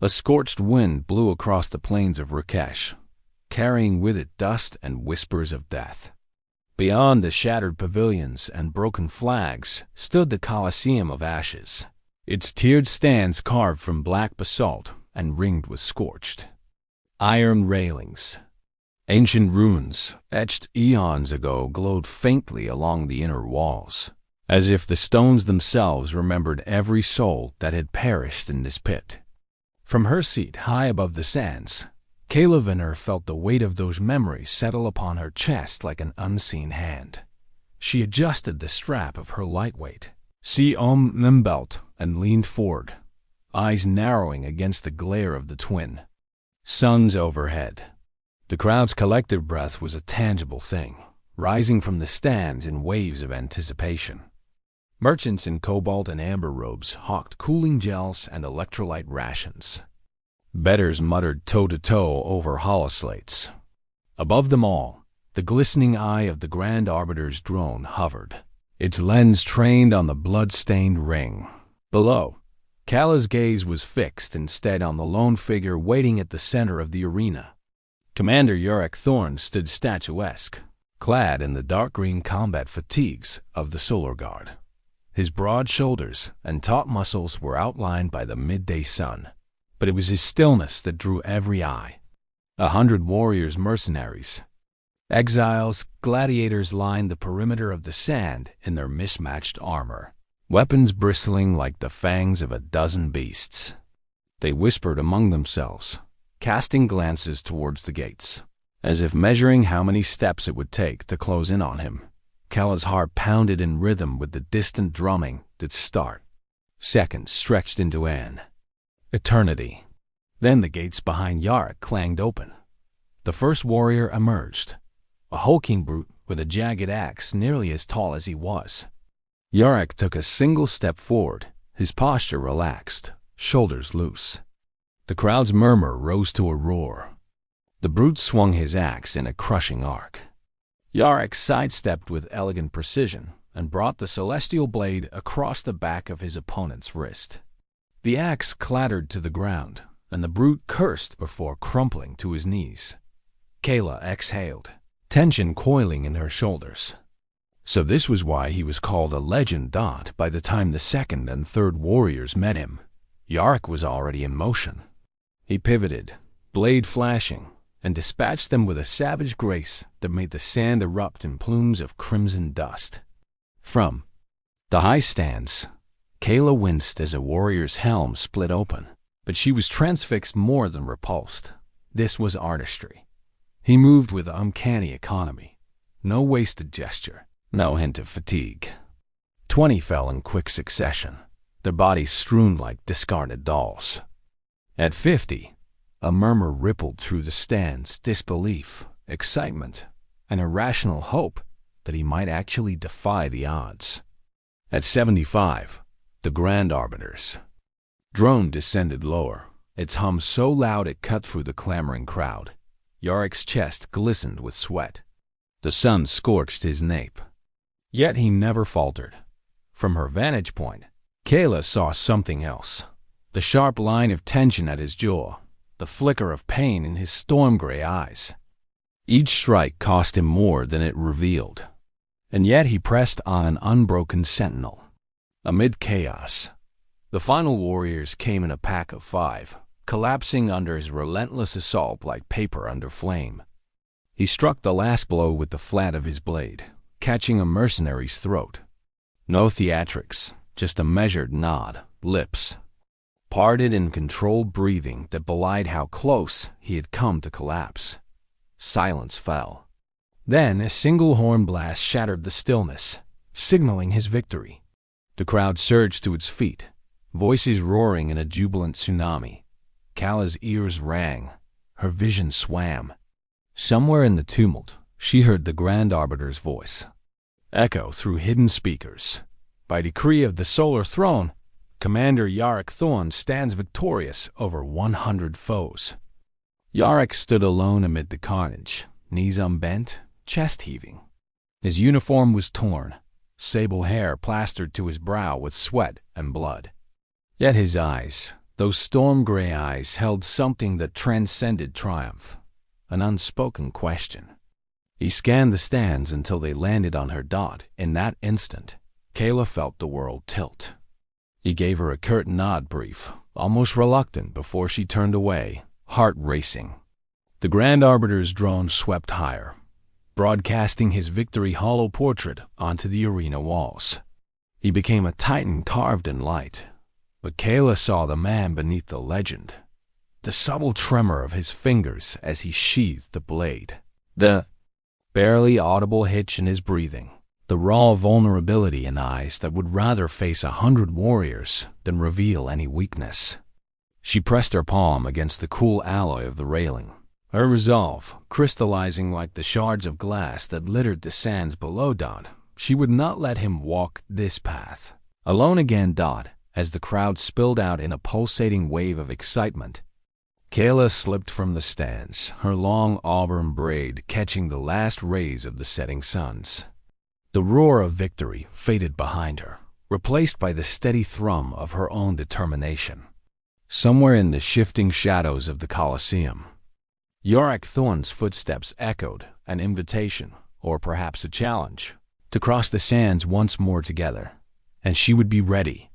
A scorched wind blew across the plains of Rakesh, carrying with it dust and whispers of death. Beyond the shattered pavilions and broken flags stood the Colosseum of ashes, its tiered stands carved from black basalt and ringed with scorched iron railings. Ancient runes, etched eons ago, glowed faintly along the inner walls, as if the stones themselves remembered every soul that had perished in this pit. From her seat high above the sands, Kayla Venner felt the weight of those memories settle upon her chest like an unseen hand. She adjusted the strap of her lightweight belt and leaned forward, eyes narrowing against the glare of the twin suns overhead. The crowd's collective breath was a tangible thing, rising from the stands in waves of anticipation. Merchants in cobalt and amber robes hawked cooling gels and electrolyte rations. Bettors muttered toe-to-toe over holoslates. Above them all, the glistening eye of the Grand Arbiter's drone hovered, its lens trained on the blood-stained ring. Below, Kala's gaze was fixed instead on the lone figure waiting at the center of the arena. Commander Yorick Thorne stood statuesque, clad in the dark green combat fatigues of the Solar Guard. His broad shoulders and taut muscles were outlined by the midday sun, but it was his stillness that drew every eye. 100 warriors, mercenaries, exiles, gladiators lined the perimeter of the sand in their mismatched armor, weapons bristling like the fangs of a dozen beasts. They whispered among themselves, casting glances towards the gates, as if measuring how many steps it would take to close in on him. Kala's heart pounded in rhythm with the distant drumming that start. Seconds stretched into an eternity. Then the gates behind Yarick clanged open. The first warrior emerged, a hulking brute with a jagged axe nearly as tall as he was. Yarick took a single step forward, his posture relaxed, shoulders loose. The crowd's murmur rose to a roar. The brute swung his axe in a crushing arc. Yarick sidestepped with elegant precision and brought the celestial blade across the back of his opponent's wrist. The axe clattered to the ground, and the brute cursed before crumpling to his knees. Kayla exhaled, tension coiling in her shoulders. So this was why he was called a legend. By the time the second and third warriors met him, Yarick was already in motion. He pivoted, blade flashing, and dispatched them with a savage grace that made the sand erupt in plumes of crimson dust. From the high stands, Kayla winced as a warrior's helm split open, but she was transfixed more than repulsed. This was artistry. He moved with uncanny economy, no wasted gesture, no hint of fatigue. 20 fell in quick succession, their bodies strewn like discarded dolls. At 50, a murmur rippled through the stands, disbelief, excitement, and irrational hope that he might actually defy the odds. At 75, the Grand Arbiter's drone descended lower, its hum so loud it cut through the clamoring crowd. Yarick's chest glistened with sweat. The sun scorched his nape. Yet he never faltered. From her vantage point, Kayla saw something else. The sharp line of tension at his jaw, the flicker of pain in his storm-gray eyes. Each strike cost him more than it revealed. And yet he pressed on an unbroken sentinel. Amid chaos, the final warriors came in a pack of 5, collapsing under his relentless assault like paper under flame. He struck the last blow with the flat of his blade, catching a mercenary's throat. No theatrics, just a measured nod, lips parted in controlled breathing that belied how close he had come to collapse. Silence fell. Then a single horn blast shattered the stillness, signaling his victory. The crowd surged to its feet, voices roaring in a jubilant tsunami. Kala's ears rang, her vision swam. Somewhere in the tumult, she heard the Grand Arbiter's voice echo through hidden speakers. By decree of the Solar Throne, Commander Yarick Thorne stands victorious over 100 foes. Yarick stood alone amid the carnage, knees unbent, chest heaving. His uniform was torn, sable hair plastered to his brow with sweat and blood. Yet his eyes, Those storm-gray eyes held something that transcended triumph, an unspoken question. He scanned the stands until they landed on her dot. In that instant, Kayla felt the world tilt. He gave her a curt nod, brief, almost reluctant, before she turned away, heart racing. The Grand Arbiter's drone swept higher, broadcasting his victory hollow portrait onto the arena walls. He became a titan carved in light, but Kayla saw the man beneath the legend, the subtle tremor of his fingers as he sheathed the blade, the barely audible hitch in his breathing, the raw vulnerability in eyes that would rather face 100 warriors than reveal any weakness. She pressed her palm against the cool alloy of the railing, her resolve crystallizing like the shards of glass that littered the sands below. Dot. She would not let him walk this path. Alone again. Dot. As the crowd spilled out in a pulsating wave of excitement, Kayla slipped from the stands, her long auburn braid catching the last rays of the setting suns. The roar of victory faded behind her, replaced by the steady thrum of her own determination. Somewhere in the shifting shadows of the Colosseum, Yorick Thorne's footsteps echoed, an invitation, or perhaps a challenge, to cross the sands once more together, and she would be ready.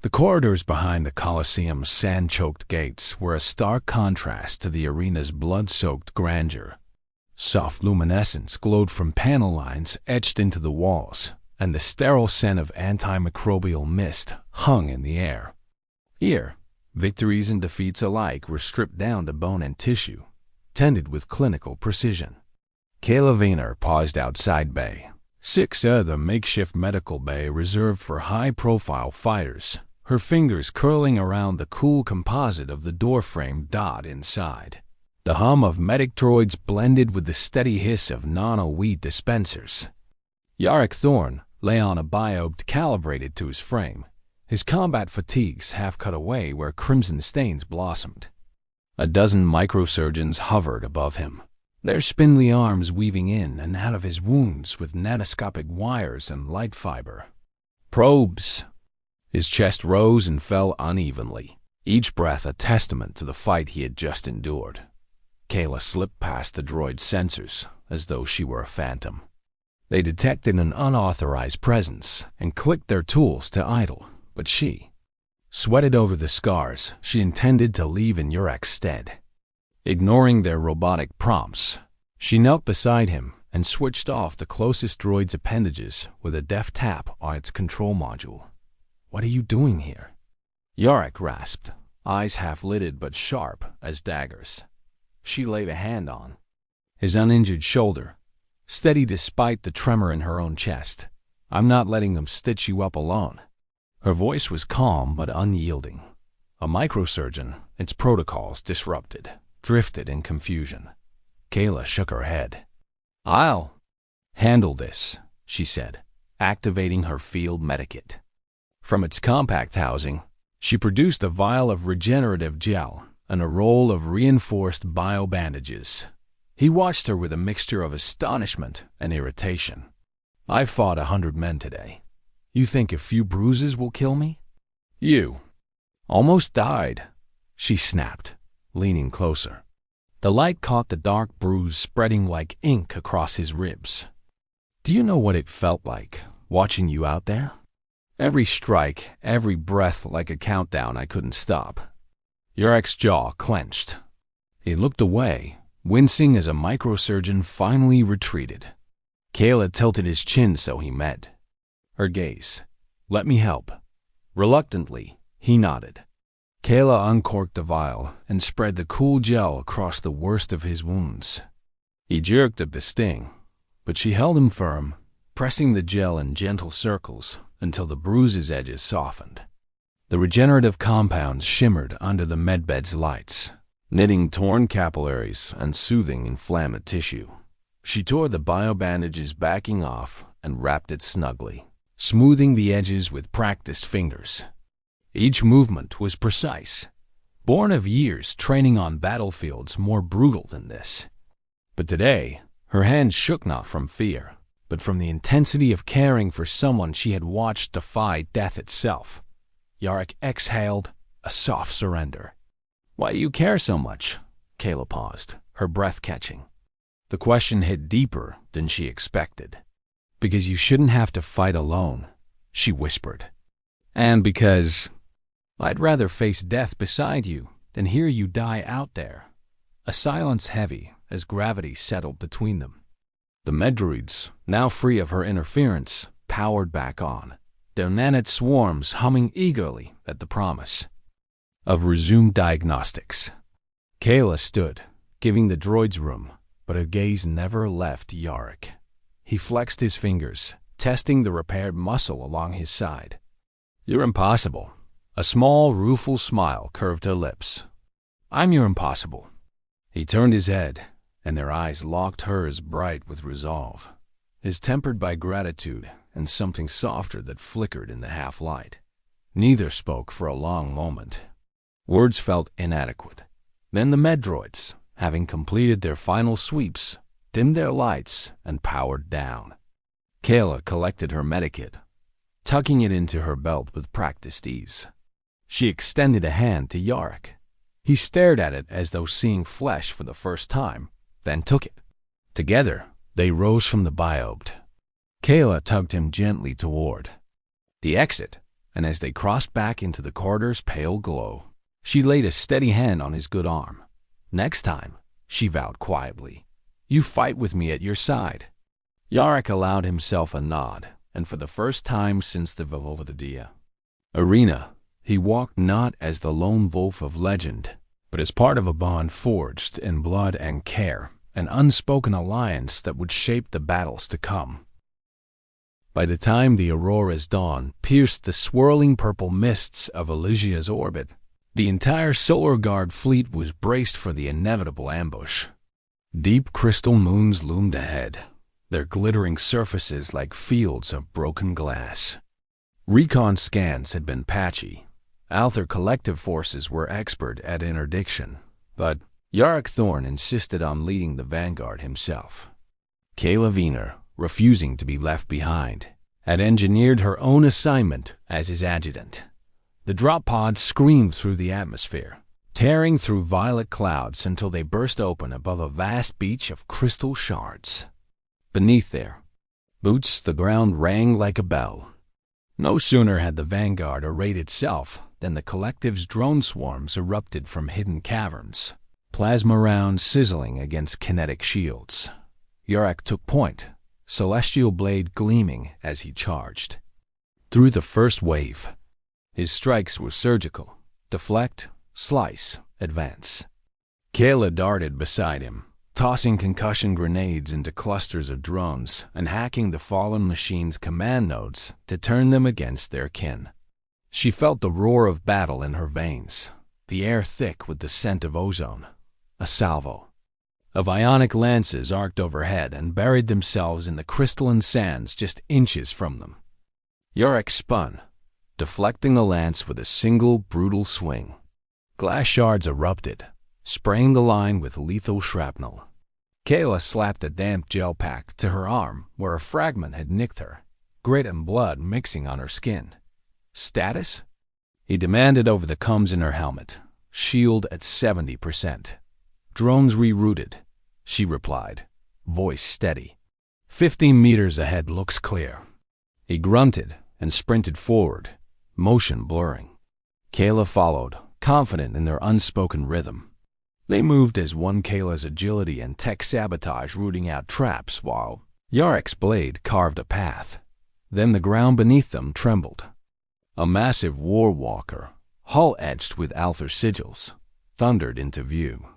The corridors behind the Colosseum's sand-choked gates were a stark contrast to the arena's blood-soaked grandeur. Soft luminescence glowed from panel lines etched into the walls, and the sterile scent of antimicrobial mist hung in the air. Here, victories and defeats alike were stripped down to bone and tissue, tended with clinical precision. Kayla Vayner paused outside Bay 6, the makeshift medical bay reserved for high-profile fighters, her fingers curling around the cool composite of the doorframe. Dot. Inside, the hum of medic droids blended with the steady hiss of nano-weed dispensers. Yorick Thorne lay on a biobe calibrated to his frame, his combat fatigues half cut away where crimson stains blossomed. A dozen microsurgeons hovered above him, their spindly arms weaving in and out of his wounds with nanoscopic wires and light fiber. Probes. His chest rose and fell unevenly, each breath a testament to the fight he had just endured. Kayla slipped past the droid's sensors as though she were a phantom. They detected an unauthorized presence and clicked their tools to idle, but she sweated over the scars she intended to leave in Yorick's stead. Ignoring their robotic prompts, she knelt beside him and switched off the closest droid's appendages with a deft tap on its control module. "What are you doing here?" Yorick rasped, eyes half-lidded but sharp as daggers. She laid a hand on his uninjured shoulder, steady despite the tremor in her own chest. "I'm not letting them stitch you up alone." Her voice was calm but unyielding. A microsurgeon, its protocols disrupted, drifted in confusion. Kayla shook her head. "I'll handle this," she said, activating her field medikit. From its compact housing, she produced a vial of regenerative gel and a roll of reinforced bio-bandages. He watched her with a mixture of astonishment and irritation. "I fought 100 men today. You think a few bruises will kill me? You almost died," she snapped, leaning closer. The light caught the dark bruise spreading like ink across his ribs. "Do you know what it felt like, watching you out there? Every strike, every breath like a countdown I couldn't stop." Yorick's jaw clenched. He looked away, wincing as a microsurgeon finally retreated. Kayla tilted his chin so he met her gaze. "Let me help." Reluctantly, he nodded. Kayla uncorked the vial and spread the cool gel across the worst of his wounds. He jerked at the sting, but she held him firm, pressing the gel in gentle circles until the bruise's edges softened. The regenerative compounds shimmered under the medbed's lights, knitting torn capillaries and soothing inflamed tissue. She tore the bio-bandages backing off and wrapped it snugly, smoothing the edges with practiced fingers. Each movement was precise, born of years training on battlefields more brutal than this. But today, her hands shook not from fear, but from the intensity of caring for someone she had watched defy death itself. Yorick exhaled, a soft surrender. "Why do you care so much?" Kayla paused, her breath catching. The question hit deeper than she expected. "Because you shouldn't have to fight alone," she whispered. "And because I'd rather face death beside you than hear you die out there." A silence heavy as gravity settled between them. The Medroids, now free of her interference, powered back on, their nanite swarms humming eagerly at the promise of resumed diagnostics. Kayla stood, giving the droids room, but her gaze never left Yarick. He flexed his fingers, testing the repaired muscle along his side. "You're impossible." A small, rueful smile curved her lips. "I'm your impossible." He turned his head, and their eyes locked hers bright with resolve, his tempered by gratitude and something softer that flickered in the half-light. Neither spoke for a long moment. Words felt inadequate. Then the Medroids, having completed their final sweeps, dimmed their lights and powered down. Kayla collected her medikit, tucking it into her belt with practiced ease. She extended a hand to Yarick. He stared at it as though seeing flesh for the first time, then took it. Together, they rose from the biobed. Kayla tugged him gently toward the exit, and as they crossed back into the corridor's pale glow, she laid a steady hand on his good arm. "Next time," she vowed quietly, "you fight with me at your side." Yarick allowed himself a nod, and for the first time since the Vovodia arena, he walked not as the lone wolf of legend, but as part of a bond forged in blood and care, an unspoken alliance that would shape the battles to come. By the time the aurora's dawn pierced the swirling purple mists of Elysia's orbit, the entire Solar Guard fleet was braced for the inevitable ambush. Deep crystal moons loomed ahead, their glittering surfaces like fields of broken glass. Recon scans had been patchy. Alther collective forces were expert at interdiction, but Yarick Thorne insisted on leading the vanguard himself. Kayla Wiener, refusing to be left behind, had engineered her own assignment as his adjutant. The drop pods screamed through the atmosphere, tearing through violet clouds until they burst open above a vast beach of crystal shards. Beneath their boots, the ground rang like a bell. No sooner had the vanguard arrayed itself than the collective's drone swarms erupted from hidden caverns, plasma rounds sizzling against kinetic shields. Yarick took point, celestial blade gleaming as he charged. Through the first wave, his strikes were surgical: deflect, slice, advance. Kayla darted beside him, tossing concussion grenades into clusters of drones and hacking the fallen machine's command nodes to turn them against their kin. She felt the roar of battle in her veins, the air thick with the scent of ozone. A salvo of ionic lances arced overhead and buried themselves in the crystalline sands just inches from them. Yarick spun, deflecting the lance with a single brutal swing. Glass shards erupted, spraying the line with lethal shrapnel. Kayla slapped a damp gel pack to her arm where a fragment had nicked her, grit and blood mixing on her skin. "Status?" he demanded over the comms in her helmet. "Shield at 70%. "Drones rerouted," she replied, voice steady. 15 meters ahead looks clear." He grunted and sprinted forward, motion blurring. Kayla followed, confident in their unspoken rhythm. They moved as one, Kayla's agility and tech sabotage rooting out traps while Yarick's blade carved a path. Then the ground beneath them trembled. A massive war walker, hull etched with Alther sigils, thundered into view.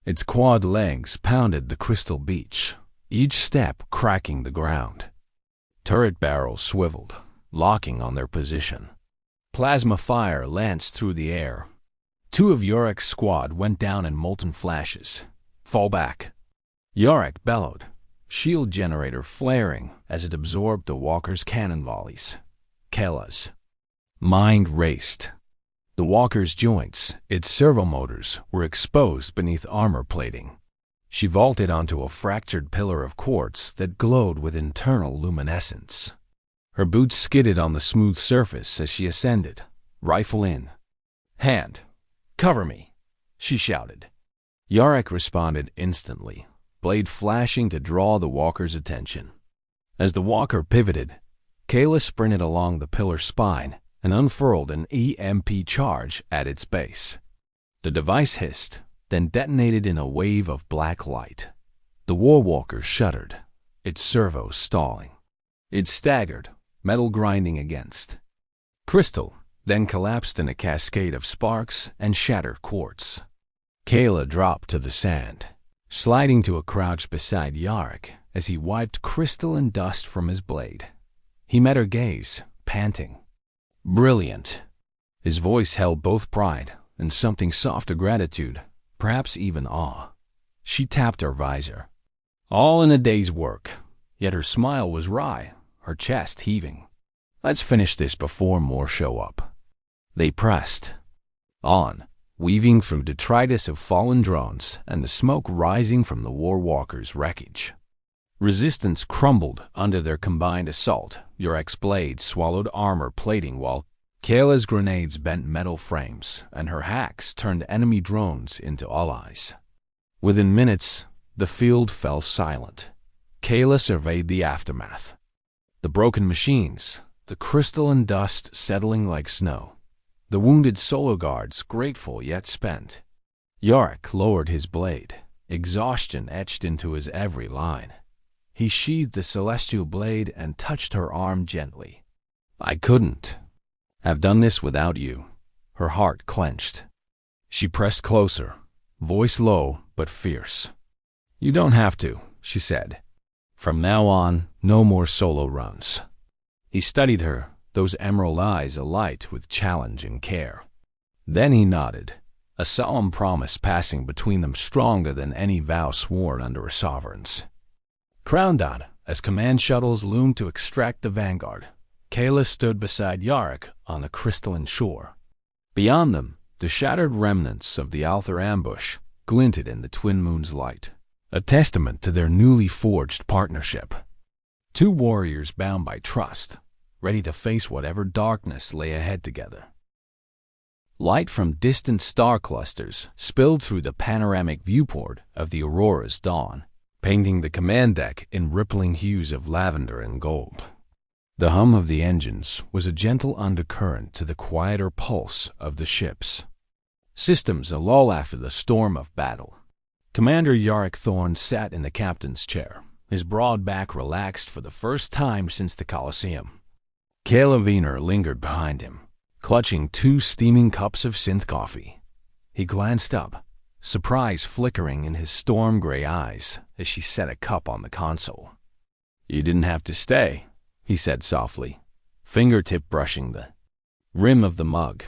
Its quad legs pounded the crystal beach, each step cracking the ground. Turret barrels swiveled, locking on their position. Plasma fire lanced through the air. 2 of Yarick's squad went down in molten flashes. "Fall back." Yarick bellowed, shield generator flaring as it absorbed the walker's cannon volleys. Kayla's mind raced. The walker's joints, its servo motors, were exposed beneath armor plating. She vaulted onto a fractured pillar of quartz that glowed with internal luminescence. Her boots skidded on the smooth surface as she ascended, rifle in Hand, cover me, she shouted. Yarek responded instantly, blade flashing to draw the walker's attention. As the walker pivoted, Kayla sprinted along the pillar's spine and unfurled an EMP charge at its base. The device hissed, then detonated in a wave of black light. The warwalker shuddered, its servos stalling. It staggered, metal grinding against. Crystal then collapsed in a cascade of sparks and shattered quartz. Kayla dropped to the sand, sliding to a crouch beside Yarek as he wiped crystal and dust from his blade. He met her gaze, panting. Brilliant. His voice held both pride and something soft of gratitude, perhaps even awe. She tapped her visor. All in a day's work, yet her smile was wry, her chest heaving. Let's finish this before more show up. They pressed on, weaving through detritus of fallen drones and the smoke rising from the warwalker's wreckage. Resistance crumbled under their combined assault. Yarek's blade swallowed armor plating while Kayla's grenades bent metal frames and her hacks turned enemy drones into allies. Within minutes, the field fell silent. Kayla surveyed the aftermath. The broken machines, the crystal and dust settling like snow. The wounded solo guards grateful yet spent. Yarek lowered his blade, exhaustion etched into his every line. He sheathed the celestial blade and touched her arm gently. I couldn't have done this without you. Her heart clenched. She pressed closer, voice low but fierce. You don't have to, she said. From now on, no more solo runs. He studied her, those emerald eyes alight with challenge and care. Then he nodded, a solemn promise passing between them stronger than any vow sworn under a sovereign's. Crowned on, as command shuttles loomed to extract the vanguard, Kayla stood beside Yarek on the crystalline shore. Beyond them, the shattered remnants of the Alther ambush glinted in the twin moon's light, a testament to their newly forged partnership. Two warriors bound by trust, ready to face whatever darkness lay ahead together. Light from distant star clusters spilled through the panoramic viewport of the Aurora's dawn, painting the command deck in rippling hues of lavender and gold. The hum of the engines was a gentle undercurrent to the quieter pulse of the ships. Systems a lull after the storm of battle. Commander Yarek Thorne sat in the captain's chair, his broad back relaxed for the first time since the Colosseum. Kayla Wiener lingered behind him, clutching 2 steaming cups of synth coffee. He glanced up, surprise flickering in his storm-gray eyes as she set a cup on the console. You didn't have to stay, he said softly, fingertip brushing the rim of the mug.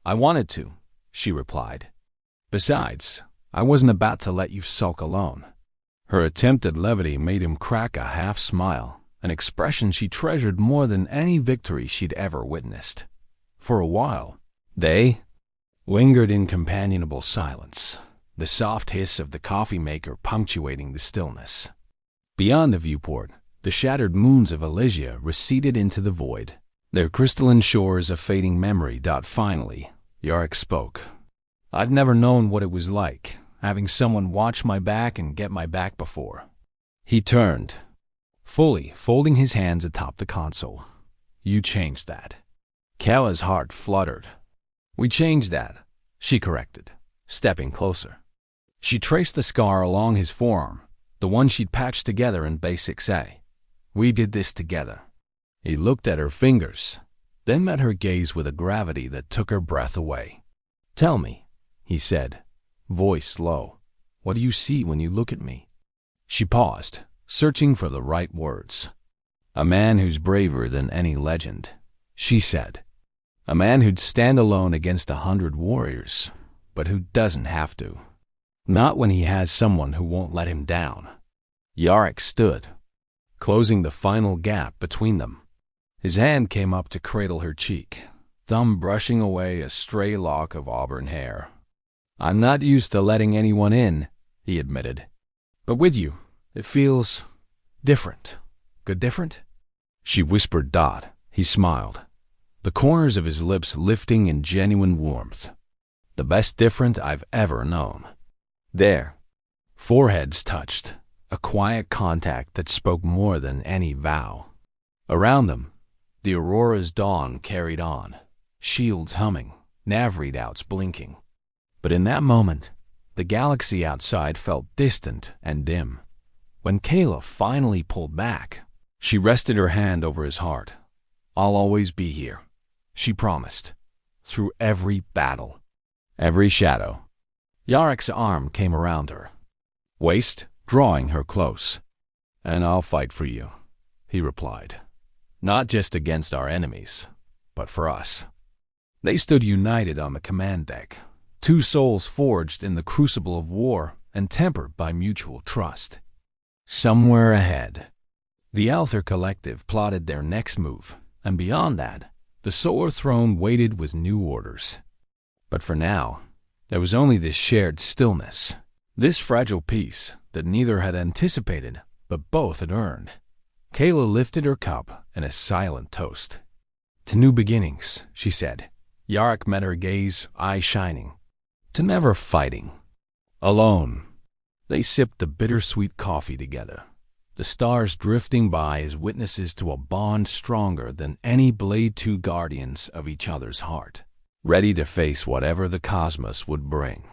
I wanted to, she replied. Besides, I wasn't about to let you sulk alone. Her attempt at levity made him crack a half smile, an expression she treasured more than any victory she'd ever witnessed. For a while, they lingered in companionable silence, the soft hiss of the coffee maker punctuating the stillness. Beyond the viewport, the shattered moons of Elysia receded into the void, their crystalline shores a fading memory. Finally, Yarek spoke. I'd never known what it was like, having someone watch my back and get my back before. He turned, fully folding his hands atop the console. You changed that. Kayla's heart fluttered. We changed that, she corrected, stepping closer. She traced the scar along his forearm, the one she'd patched together in Basics A. We did this together. He looked at her fingers, then met her gaze with a gravity that took her breath away. Tell me, he said, voice low, what do you see when you look at me? She paused, searching for the right words. A man who's braver than any legend, she said. A man who'd stand alone against 100 warriors, but who doesn't have to. Not when he has someone who won't let him down. Yarek stood, closing the final gap between them. His hand came up to cradle her cheek, thumb brushing away a stray lock of auburn hair. I'm not used to letting anyone in, he admitted. But with you, it feels different. Good different? She whispered. He smiled, the corners of his lips lifting in genuine warmth. The best different I've ever known. There, foreheads touched, a quiet contact that spoke more than any vow. Around them, the aurora's dawn carried on, shields humming, nav readouts blinking. But in that moment, the galaxy outside felt distant and dim. When Kayla finally pulled back, she rested her hand over his heart. "I'll always be here," she promised, "through every battle, every shadow." Yarick's arm came around her waist, drawing her close. "And I'll fight for you," he replied. "Not just against our enemies, but for us." They stood united on the command deck, two souls forged in the crucible of war and tempered by mutual trust. Somewhere ahead, the Alter Collective plotted their next move, and beyond that, the Solar Throne waited with new orders. But for now, there was only this shared stillness, this fragile peace that neither had anticipated but both had earned. Kayla lifted her cup in a silent toast. "To new beginnings," she said. Yarick met her gaze, eyes shining. "To never fighting alone." They sipped the bittersweet coffee together, the stars drifting by as witnesses to a bond stronger than any Blade 2 guardians of each other's heart, ready to face whatever the cosmos would bring.